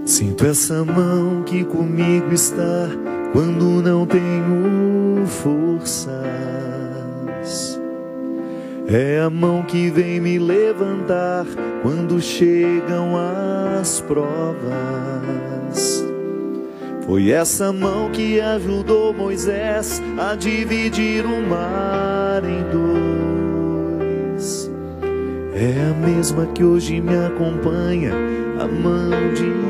Sinto essa mão que comigo está quando não tenho forças. É a mão que vem me levantar quando chegam as provas. Foi essa mão que ajudou Moisés a dividir o mar em dois. É a mesma que hoje me acompanha, a mão de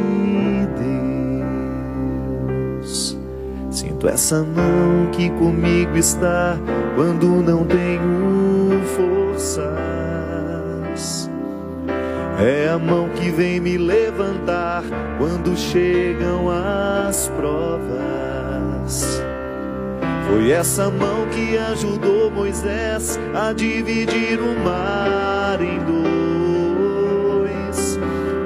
Deus. Sinto essa mão que comigo está quando não tenho forças. É a mão que vem me levantar quando chegam as provas. Foi essa mão que ajudou Moisés a dividir o mar em dois.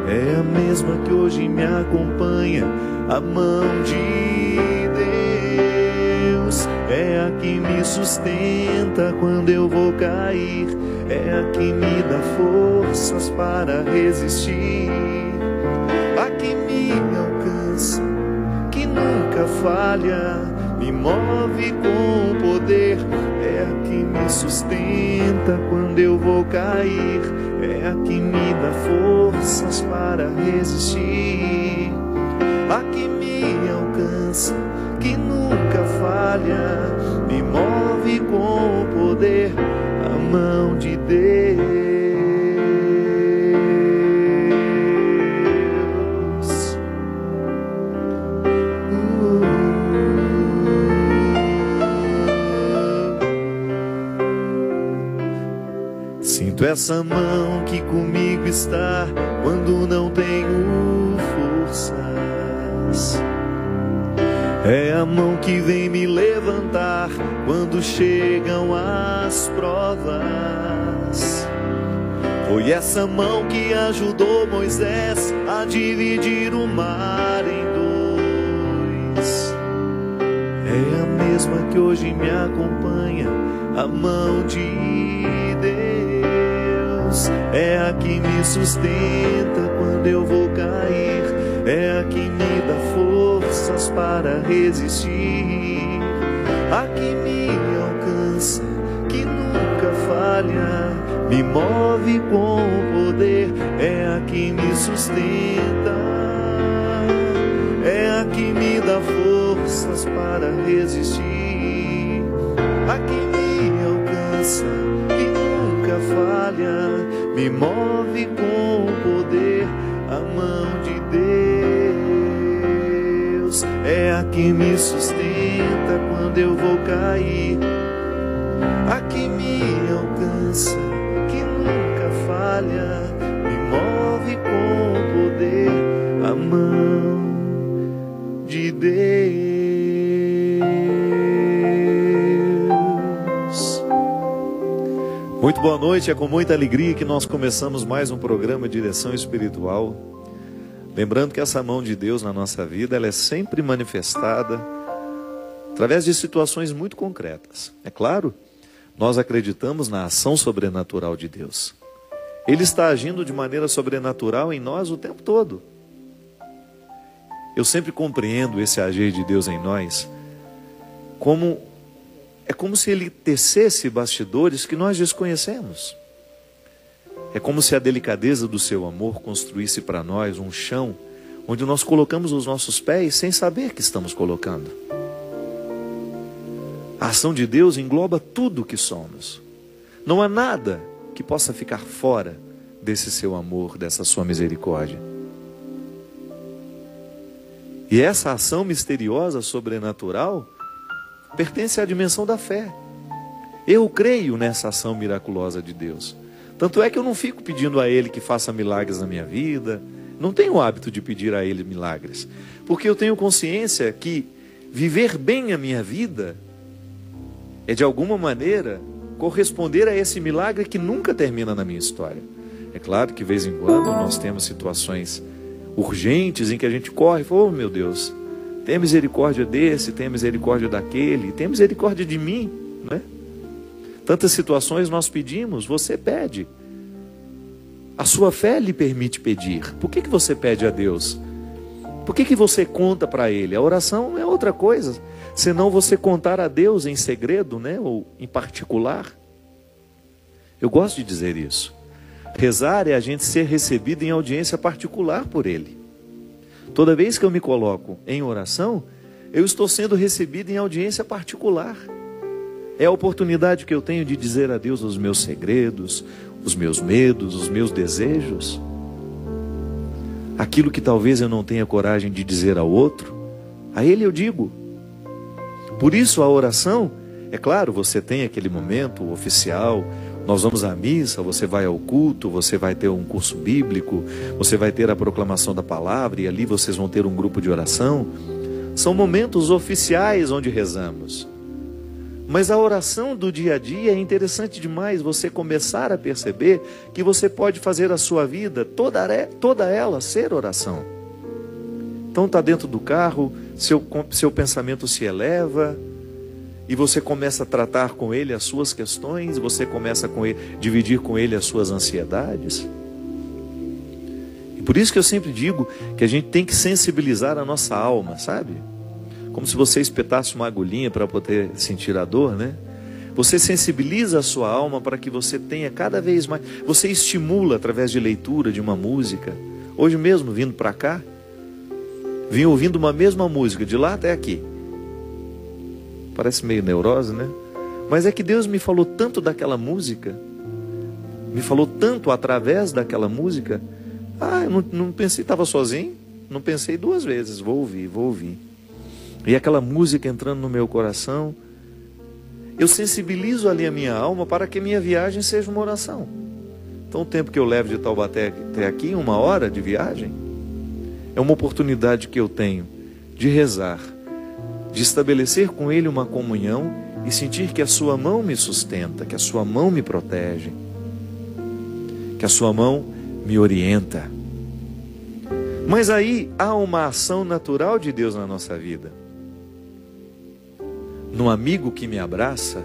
É a mesma que hoje me acompanha, a mão de Deus. É a que me sustenta quando eu vou cair. É a que me dá forças para resistir. A que me alcança, que nunca falha, me move com poder. É a que me sustenta quando eu vou cair. É a que me dá forças para resistir. A que me alcança, que nunca falha, me move com poder. A mão de Deus. Sinto essa mão que comigo está quando não tenho forças. É a mão que vem me levantar quando chegam as provas. Foi essa mão que ajudou Moisés a dividir o mar em dois. É a mesma que hoje me acompanha, a mão de Deus. É a que me sustenta quando eu vou cair. É a que me dá forças para resistir. A que me alcança, que nunca falha, me move com poder. É a que me sustenta. É a que me dá forças para resistir. A que me alcança, que nunca falha, me move com poder. A mão de Deus. É a que me sustenta quando eu vou cair. A que me alcança, que nunca falha, me move com poder. A mão de Deus. Muito boa noite, é com muita alegria que nós começamos mais um programa Direção Espiritual. Lembrando que essa mão de Deus na nossa vida, ela é sempre manifestada através de situações muito concretas. É claro, nós acreditamos na ação sobrenatural de Deus. Ele está agindo de maneira sobrenatural em nós o tempo todo. Eu sempre compreendo esse agir de Deus em nós como se Ele tecesse bastidores que nós desconhecemos. É como se a delicadeza do seu amor construísse para nós um chão onde nós colocamos os nossos pés sem saber que estamos colocando. A ação de Deus engloba tudo o que somos. Não há nada que possa ficar fora desse seu amor, dessa sua misericórdia. E essa ação misteriosa, sobrenatural, pertence à dimensão da fé. Eu creio nessa ação miraculosa de Deus. Tanto é que eu não fico pedindo a Ele que faça milagres na minha vida. Não tenho o hábito de pedir a Ele milagres. Porque eu tenho consciência que viver bem a minha vida é de alguma maneira corresponder a esse milagre que nunca termina na minha história. É claro que de vez em quando nós temos situações urgentes em que a gente corre e fala, oh meu Deus, tem misericórdia desse, tem misericórdia daquele, tem misericórdia de mim, não é? Tantas situações nós pedimos, você pede. A sua fé lhe permite pedir. Por que você pede a Deus? Por que você conta para Ele? A oração é outra coisa, senão você contar a Deus em segredo, né? Ou em particular. Eu gosto de dizer isso. Rezar é a gente ser recebido em audiência particular por Ele. Toda vez que eu me coloco em oração, eu estou sendo recebido em audiência particular. É a oportunidade que eu tenho de dizer a Deus os meus segredos, os meus medos, os meus desejos. Aquilo que talvez eu não tenha coragem de dizer ao outro, a Ele eu digo. Por isso a oração, é claro, você tem aquele momento oficial, nós vamos à missa, você vai ao culto, você vai ter um curso bíblico, você vai ter a proclamação da palavra e ali vocês vão ter um grupo de oração. São momentos oficiais onde rezamos. Mas a oração do dia a dia é interessante demais você começar a perceber que você pode fazer a sua vida, toda ela, ser oração. Então está dentro do carro, seu pensamento se eleva e você começa a tratar com ele as suas questões, você começa a dividir com ele as suas ansiedades. E por isso que eu sempre digo que a gente tem que sensibilizar a nossa alma, sabe? Como se você espetasse uma agulhinha para poder sentir a dor, né? Você sensibiliza a sua alma para que você tenha cada vez mais. Você estimula através de leitura de uma música. Hoje mesmo, vindo para cá, vim ouvindo uma mesma música, de lá até aqui. Parece meio neurose, né? Mas é que Deus me falou tanto daquela música, me falou tanto através daquela música. Eu não pensei, estava sozinho, não pensei duas vezes, vou ouvir. E aquela música entrando no meu coração, eu sensibilizo ali a minha alma para que a minha viagem seja uma oração. Então o tempo que eu levo de Taubaté até aqui, 1 hora de viagem, é uma oportunidade que eu tenho de rezar, de estabelecer com Ele uma comunhão e sentir que a sua mão me sustenta, que a sua mão me protege, que a sua mão me orienta. Mas aí há uma ação natural de Deus na nossa vida. No amigo que me abraça,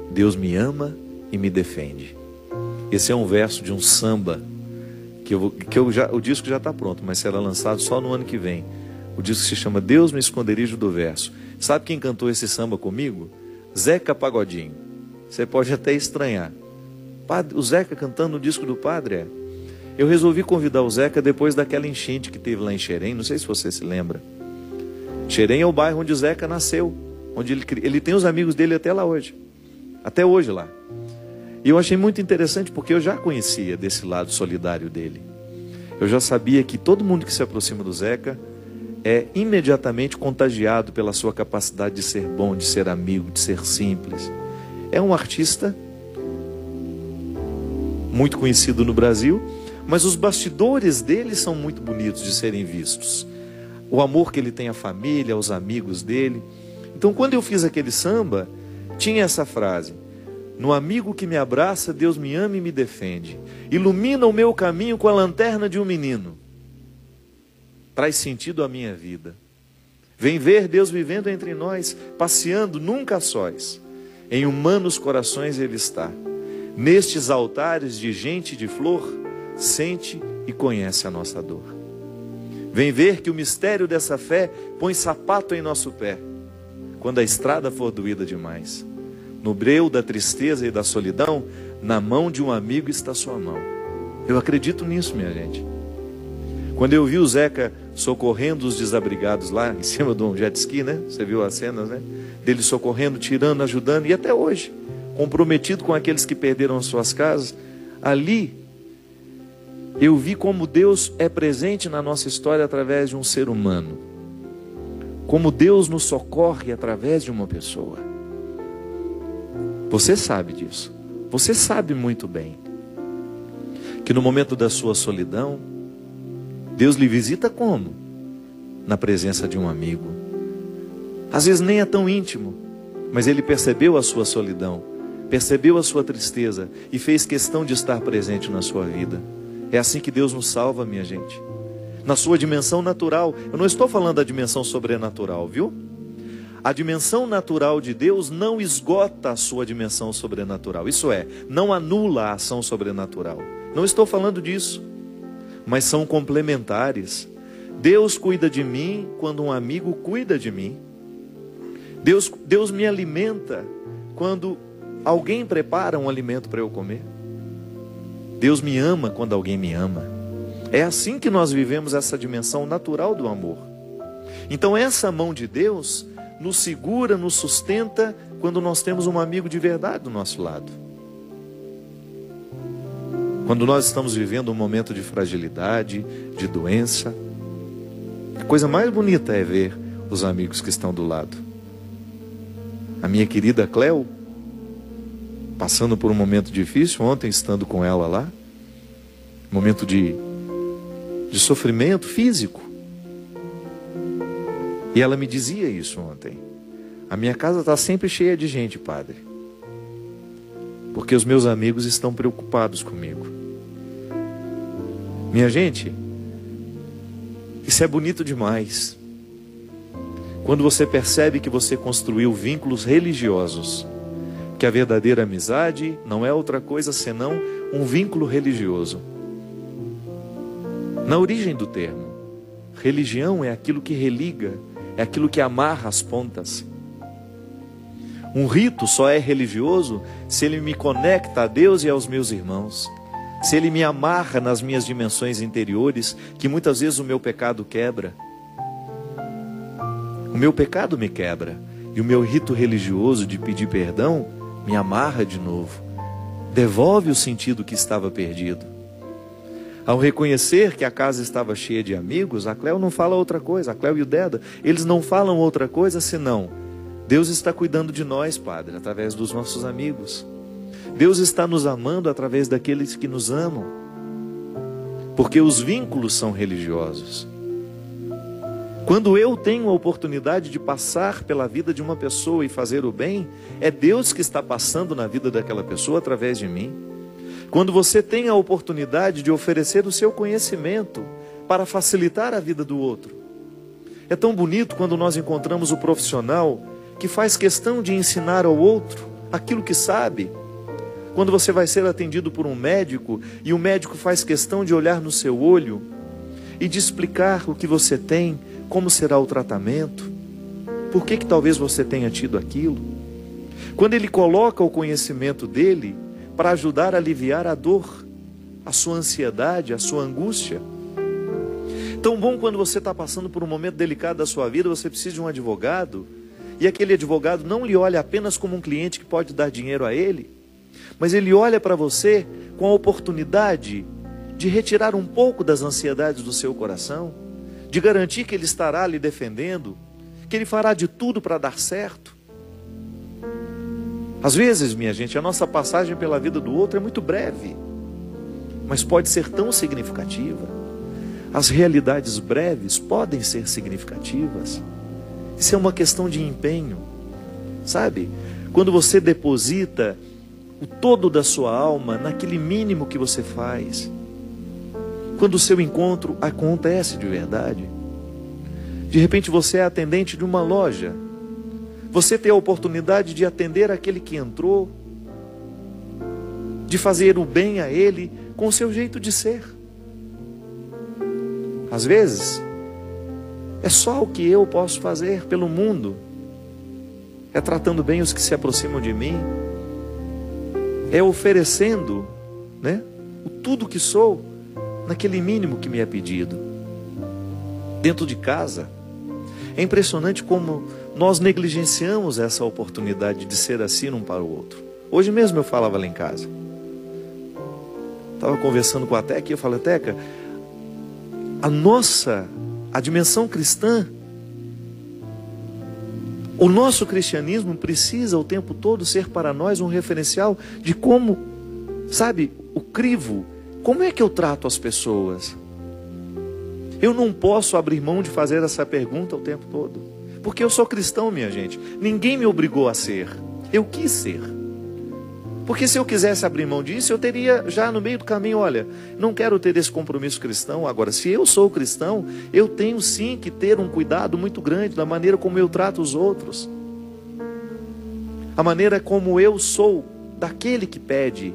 Deus me ama e me defende. Esse é um verso de um samba o disco já está pronto, mas será lançado só no ano que vem. O disco se chama Deus no Esconderijo do Verso. Sabe quem cantou esse samba comigo? Zeca Pagodinho. Você pode até estranhar. O Zeca cantando no disco do Padre. Eu resolvi convidar o Zeca depois daquela enchente que teve lá em Xerém. Não sei se você se lembra. Xerém é o bairro onde o Zeca nasceu, onde ele tem os amigos dele até lá hoje. Até hoje lá. E eu achei muito interessante porque eu já conhecia desse lado solidário dele. Eu já sabia que todo mundo que se aproxima do Zeca é imediatamente contagiado pela sua capacidade de ser bom, de ser amigo, de ser simples. É um artista muito conhecido no Brasil, mas os bastidores dele são muito bonitos de serem vistos. O amor que ele tem à família, aos amigos dele. Então, quando eu fiz aquele samba, tinha essa frase: no amigo que me abraça, Deus me ama e me defende. Ilumina o meu caminho com a lanterna de um menino. Traz sentido à minha vida. Vem ver Deus vivendo entre nós, passeando nunca a sós. Em humanos corações Ele está. Nestes altares de gente e de flor, sente e conhece a nossa dor. Vem ver que o mistério dessa fé põe sapato em nosso pé, quando a estrada for doída demais. No breu da tristeza e da solidão, na mão de um amigo está sua mão. Eu acredito nisso, minha gente. Quando eu vi o Zeca socorrendo os desabrigados lá em cima de um jet ski, né? Você viu as cenas, né? Dele socorrendo, tirando, ajudando, e até hoje, comprometido com aqueles que perderam as suas casas. Ali, eu vi como Deus é presente na nossa história através de um ser humano. Como Deus nos socorre através de uma pessoa. Você sabe disso. Você sabe muito bem que no momento da sua solidão, Deus lhe visita como? Na presença de um amigo. Às vezes nem é tão íntimo, mas ele percebeu a sua solidão, percebeu a sua tristeza e fez questão de estar presente na sua vida. É assim que Deus nos salva, minha gente. Na sua dimensão natural. Eu não estou falando da dimensão sobrenatural, viu? A dimensão natural de Deus não esgota a sua dimensão sobrenatural. Isso é, não anula a ação sobrenatural. Não estou falando disso. Mas são complementares. Deus cuida de mim quando um amigo cuida de mim. Deus me alimenta quando alguém prepara um alimento para eu comer. Deus me ama quando alguém me ama. É assim que nós vivemos essa dimensão natural do amor. Então essa mão de Deus nos segura, nos sustenta quando nós temos um amigo de verdade do nosso lado. Quando nós estamos vivendo um momento de fragilidade, de doença, a coisa mais bonita é ver os amigos que estão do lado. A minha querida Cleo, passando por um momento difícil, ontem estando com ela lá, momento de sofrimento físico. E ela me dizia isso ontem. A minha casa está sempre cheia de gente, padre, porque os meus amigos estão preocupados comigo. Minha gente, isso é bonito demais. Quando você percebe que você construiu vínculos religiosos, que a verdadeira amizade não é outra coisa senão um vínculo religioso. Na origem do termo, religião é aquilo que religa, é aquilo que amarra as pontas. Um rito só é religioso se ele me conecta a Deus e aos meus irmãos, se ele me amarra nas minhas dimensões interiores, que muitas vezes o meu pecado quebra. O meu pecado me quebra, e o meu rito religioso de pedir perdão me amarra de novo, devolve o sentido que estava perdido. Ao reconhecer que a casa estava cheia de amigos, a Cleo não fala outra coisa, a Cleo e o Deda, eles não falam outra coisa senão: Deus está cuidando de nós, Padre, através dos nossos amigos. Deus está nos amando através daqueles que nos amam, porque os vínculos são religiosos. Quando eu tenho a oportunidade de passar pela vida de uma pessoa e fazer o bem, é Deus que está passando na vida daquela pessoa através de mim. Quando você tem a oportunidade de oferecer o seu conhecimento para facilitar a vida do outro. É tão bonito quando nós encontramos o profissional que faz questão de ensinar ao outro aquilo que sabe. Quando você vai ser atendido por um médico e o médico faz questão de olhar no seu olho e de explicar o que você tem, como será o tratamento, por que talvez você tenha tido aquilo. Quando ele coloca o conhecimento dele para ajudar a aliviar a dor, a sua ansiedade, a sua angústia. Tão bom quando você está passando por um momento delicado da sua vida, você precisa de um advogado, e aquele advogado não lhe olha apenas como um cliente que pode dar dinheiro a ele, mas ele olha para você com a oportunidade de retirar um pouco das ansiedades do seu coração, de garantir que ele estará lhe defendendo, que ele fará de tudo para dar certo. Às vezes, minha gente, a nossa passagem pela vida do outro é muito breve, mas pode ser tão significativa. As realidades breves podem ser significativas. Isso é uma questão de empenho, sabe? Quando você deposita o todo da sua alma naquele mínimo que você faz, quando o seu encontro acontece de verdade. De repente você é atendente de uma loja, você tem a oportunidade de atender aquele que entrou, de fazer o bem a ele com o seu jeito de ser. Às vezes, é só o que eu posso fazer pelo mundo, é tratando bem os que se aproximam de mim, é oferecendo, o tudo que sou, naquele mínimo que me é pedido. Dentro de casa, é impressionante como nós negligenciamos essa oportunidade de ser assim um para o outro. Hoje mesmo eu falava lá em casa, estava conversando com a Teca e eu falei: Teca, a dimensão cristã, o nosso cristianismo precisa o tempo todo ser para nós um referencial de como, sabe, o crivo, como é que eu trato as pessoas? Eu não posso abrir mão de fazer essa pergunta o tempo todo, porque eu sou cristão, minha gente. Ninguém me obrigou a ser, eu quis ser. Porque se eu quisesse abrir mão disso, eu teria já no meio do caminho: olha, não quero ter esse compromisso cristão. Agora, se eu sou cristão, eu tenho sim que ter um cuidado muito grande da maneira como eu trato os outros, a maneira como eu sou daquele que pede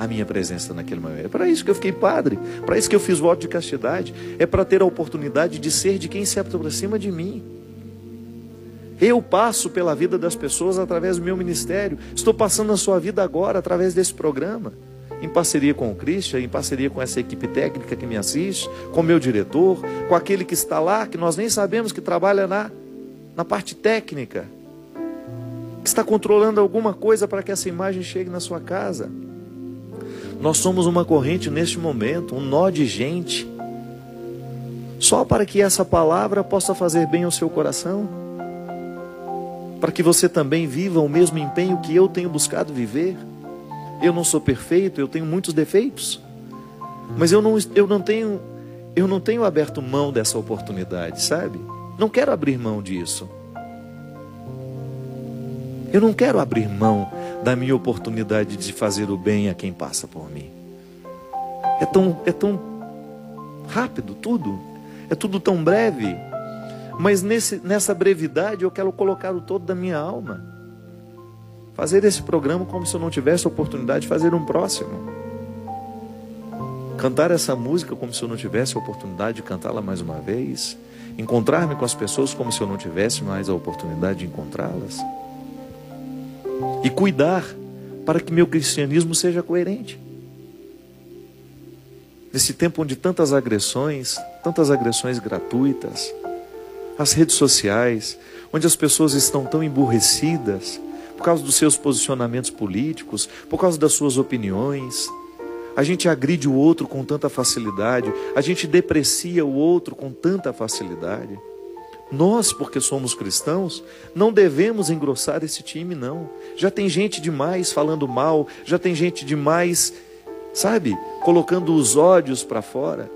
a minha presença naquele momento. É para isso que eu fiquei padre, para isso que eu fiz voto de castidade, é para ter a oportunidade de ser de quem se aproxima de mim. Eu passo pela vida das pessoas através do meu ministério, estou passando na sua vida agora através desse programa, em parceria com o Christian, em parceria com essa equipe técnica que me assiste, com o meu diretor, com aquele que está lá, que nós nem sabemos que trabalha na parte técnica, que está controlando alguma coisa para que essa imagem chegue na sua casa. Nós somos uma corrente neste momento, um nó de gente, só para que essa palavra possa fazer bem ao seu coração, para que você também viva o mesmo empenho que eu tenho buscado viver. Eu não sou perfeito, eu tenho muitos defeitos, mas eu não tenho aberto mão dessa oportunidade, sabe? Não quero abrir mão disso. Eu não quero abrir mão da minha oportunidade de fazer o bem a quem passa por mim. É tão rápido tudo, é tudo tão breve, mas nessa brevidade eu quero colocar o todo da minha alma. Fazer esse programa como se eu não tivesse a oportunidade de fazer um próximo. Cantar essa música como se eu não tivesse a oportunidade de cantá-la mais uma vez. Encontrar-me com as pessoas como se eu não tivesse mais a oportunidade de encontrá-las. E cuidar para que meu cristianismo seja coerente. Nesse tempo onde tantas agressões gratuitas, as redes sociais, onde as pessoas estão tão emburrecidas por causa dos seus posicionamentos políticos, por causa das suas opiniões, a gente agride o outro com tanta facilidade, a gente deprecia o outro com tanta facilidade. Nós, porque somos cristãos, não devemos engrossar esse time, não. Já tem gente demais falando mal, já tem gente demais, sabe, colocando os ódios para fora.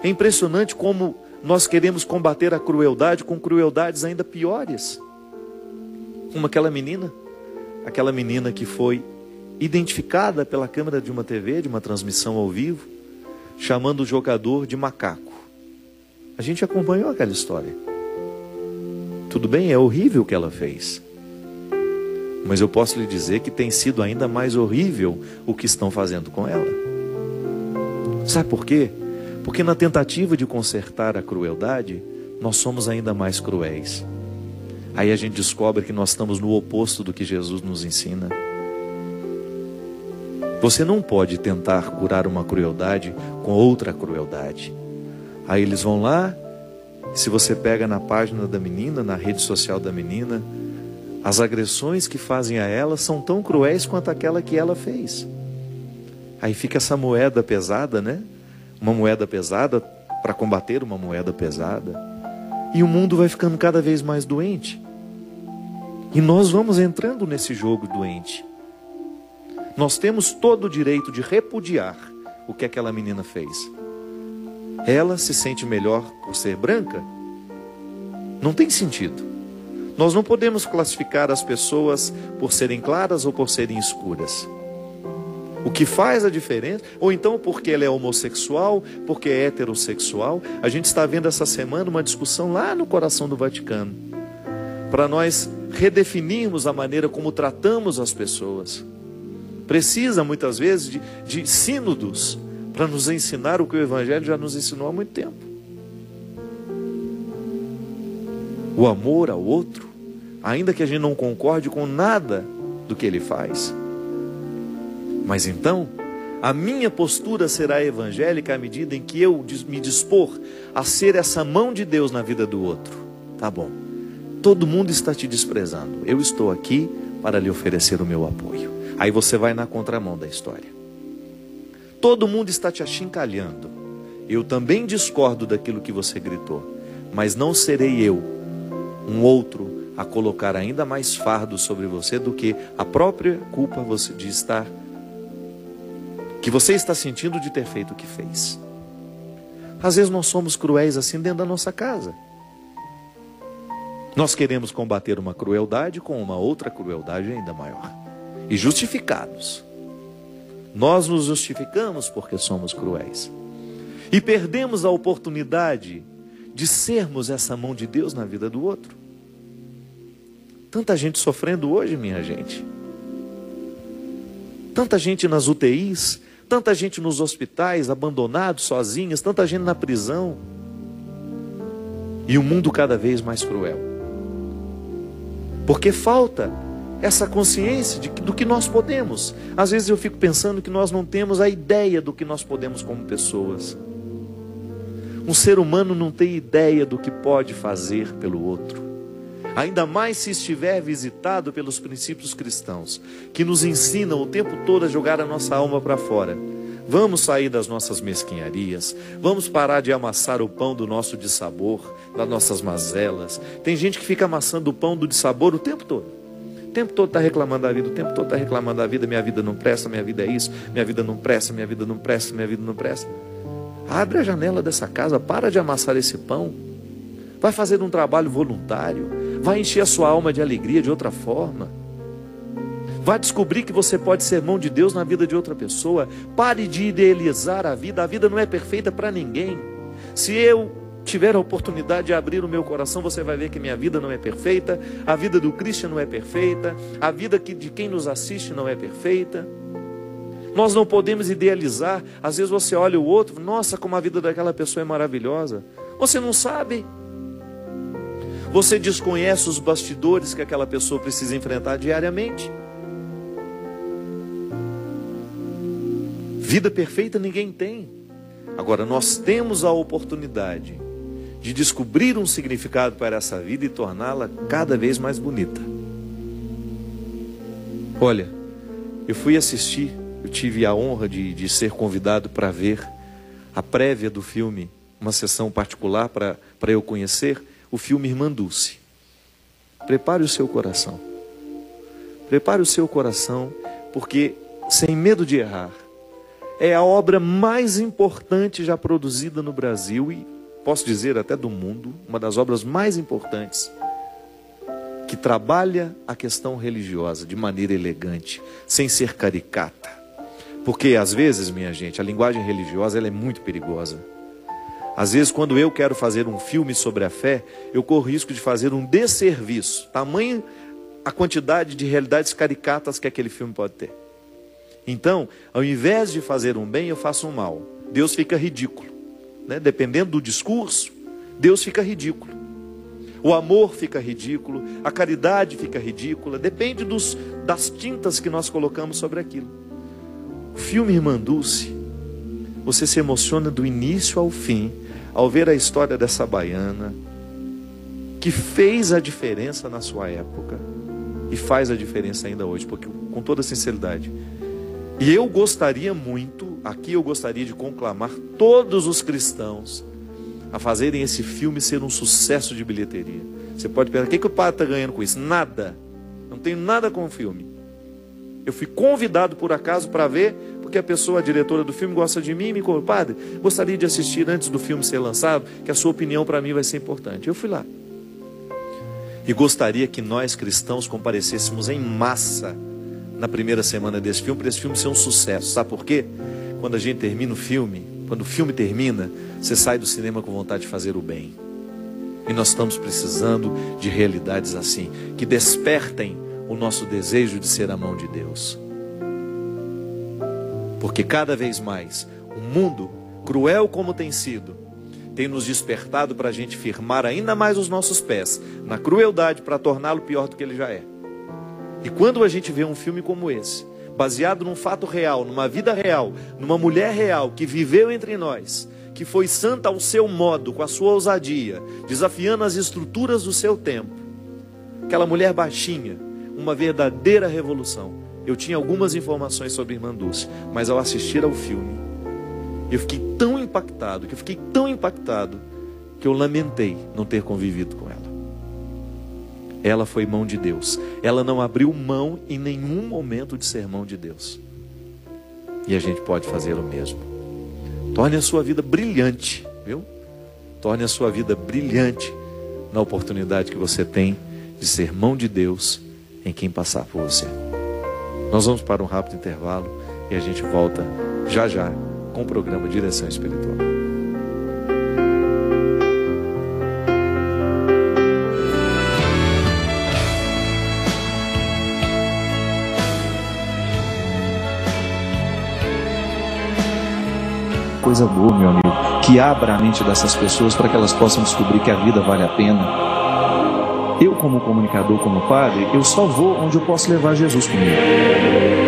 É impressionante como nós queremos combater a crueldade com crueldades ainda piores. Como aquela menina que foi identificada pela câmera de uma TV, de uma transmissão ao vivo, chamando o jogador de macaco. A gente acompanhou aquela história. Tudo bem, é horrível o que ela fez. Mas eu posso lhe dizer que tem sido ainda mais horrível o que estão fazendo com ela. Sabe por quê? Porque na tentativa de consertar a crueldade, nós somos ainda mais cruéis. Aí a gente descobre que nós estamos no oposto do que Jesus nos ensina. Você não pode tentar curar uma crueldade com outra crueldade. Aí eles vão lá, se você pega na página da menina, na rede social da menina, as agressões que fazem a ela são tão cruéis quanto aquela que ela fez. Aí fica essa moeda pesada, né? Uma moeda pesada para combater uma moeda pesada. E o mundo vai ficando cada vez mais doente. E nós vamos entrando nesse jogo doente. Nós temos todo o direito de repudiar o que aquela menina fez. Ela se sente melhor por ser branca? Não tem sentido. Nós não podemos classificar as pessoas por serem claras ou por serem escuras. O que faz a diferença, ou então porque ela é homossexual, porque é heterossexual. A gente está vendo essa semana uma discussão lá no coração do Vaticano, para nós redefinirmos a maneira como tratamos as pessoas. Precisa muitas vezes de sínodos para nos ensinar o que o Evangelho já nos ensinou há muito tempo. O amor ao outro, ainda que a gente não concorde com nada do que ele faz. Mas então, a minha postura será evangélica à medida em que eu me dispor a ser essa mão de Deus na vida do outro. Tá bom. Todo mundo está te desprezando. Eu estou aqui para lhe oferecer o meu apoio. Aí você vai na contramão da história. Todo mundo está te achincalhando. Eu também discordo daquilo que você gritou. Mas não serei eu, um outro, a colocar ainda mais fardo sobre você do que a própria culpa de estar... que você está sentindo de ter feito o que fez. Às vezes nós somos cruéis assim dentro da nossa casa. Nós queremos combater uma crueldade com uma outra crueldade ainda maior. E justificados. Nós nos justificamos porque somos cruéis. E perdemos a oportunidade de sermos essa mão de Deus na vida do outro. Tanta gente sofrendo hoje, minha gente. Tanta gente nas UTIs, tanta gente nos hospitais, abandonados, sozinhas, tanta gente na prisão. E o mundo cada vez mais cruel. Porque falta essa consciência do que nós podemos. Às vezes eu fico pensando que nós não temos a ideia do que nós podemos como pessoas. Um ser humano não tem ideia do que pode fazer pelo outro. Ainda mais se estiver visitado pelos princípios cristãos, que nos ensinam o tempo todo a jogar a nossa alma para fora. Vamos sair das nossas mesquinharias, vamos parar de amassar o pão do nosso dissabor, das nossas mazelas. Tem gente que fica amassando o pão do dissabor o tempo todo. O tempo todo está reclamando da vida, o tempo todo está reclamando da vida. Minha vida não presta, minha vida é isso, minha vida não presta, minha vida não presta, minha vida não presta. Abre a janela dessa casa, para de amassar esse pão. Vai fazer um trabalho voluntário, vai encher a sua alma de alegria de outra forma. Vai descobrir que você pode ser mão de Deus na vida de outra pessoa. Pare de idealizar a vida não é perfeita para ninguém. Se eu tiver a oportunidade de abrir o meu coração, você vai ver que minha vida não é perfeita, a vida do Christian não é perfeita, a vida de quem nos assiste não é perfeita. Nós não podemos idealizar. Às vezes você olha o outro, nossa, como a vida daquela pessoa é maravilhosa. Você não sabe. Você desconhece os bastidores que aquela pessoa precisa enfrentar diariamente. Vida perfeita ninguém tem. Agora nós temos a oportunidade de descobrir um significado para essa vida e torná-la cada vez mais bonita. Olha, eu fui assistir, eu tive a honra de ser convidado para ver a prévia do filme, uma sessão particular para eu conhecer o filme Irmã Dulce. Prepare o seu coração. Prepare o seu coração, porque sem medo de errar, é a obra mais importante já produzida no Brasil e posso dizer até do mundo, uma das obras mais importantes, que trabalha a questão religiosa de maneira elegante, sem ser caricata. Porque às vezes, minha gente, a linguagem religiosa ela é muito perigosa. Às vezes, quando eu quero fazer um filme sobre a fé, eu corro risco de fazer um desserviço. Tamanho a quantidade de realidades caricatas que aquele filme pode ter. Então, ao invés de fazer um bem, eu faço um mal. Deus fica ridículo, né? Dependendo do discurso, Deus fica ridículo. O amor fica ridículo, a caridade fica ridícula. Depende das tintas que nós colocamos sobre aquilo. O filme Irmã Dulce, você se emociona do início ao fim, ao ver a história dessa baiana, que fez a diferença na sua época, e faz a diferença ainda hoje, porque com toda sinceridade, e eu gostaria muito, aqui eu gostaria de conclamar todos os cristãos a fazerem esse filme ser um sucesso de bilheteria. Você pode pensar, o que o padre está ganhando com isso? Nada, não tenho nada com o filme. Eu fui convidado por acaso para ver, porque a pessoa, a diretora do filme, gosta de mim e me convidou, padre, gostaria de assistir antes do filme ser lançado, que a sua opinião para mim vai ser importante. Eu fui lá. E gostaria que nós cristãos comparecêssemos em massa na primeira semana desse filme, para esse filme ser um sucesso. Sabe por quê? Quando a gente termina o filme, quando o filme termina, você sai do cinema com vontade de fazer o bem. E nós estamos precisando de realidades assim, que despertem o nosso desejo de ser a mão de Deus. Porque cada vez mais, o mundo, cruel como tem sido, tem nos despertado para a gente firmar ainda mais os nossos pés na crueldade para torná-lo pior do que ele já é. E quando a gente vê um filme como esse, baseado num fato real, numa vida real, numa mulher real que viveu entre nós, que foi santa ao seu modo, com a sua ousadia, desafiando as estruturas do seu tempo, aquela mulher baixinha, uma verdadeira revolução. Eu tinha algumas informações sobre Irmã Dulce, mas ao assistir ao filme, eu fiquei tão impactado, que eu lamentei não ter convivido com ela. Ela foi mão de Deus. Ela não abriu mão em nenhum momento de ser mão de Deus. E a gente pode fazer o mesmo. Torne a sua vida brilhante, viu? Torne a sua vida brilhante na oportunidade que você tem de ser mão de Deus em quem passar por você. Nós vamos para um rápido intervalo e a gente volta já já com o programa Direção Espiritual. coisa boa, meu amigo, que abra a mente dessas pessoas para que elas possam descobrir que a vida vale a pena. Eu, como comunicador, como padre, eu só vou onde eu posso levar Jesus comigo.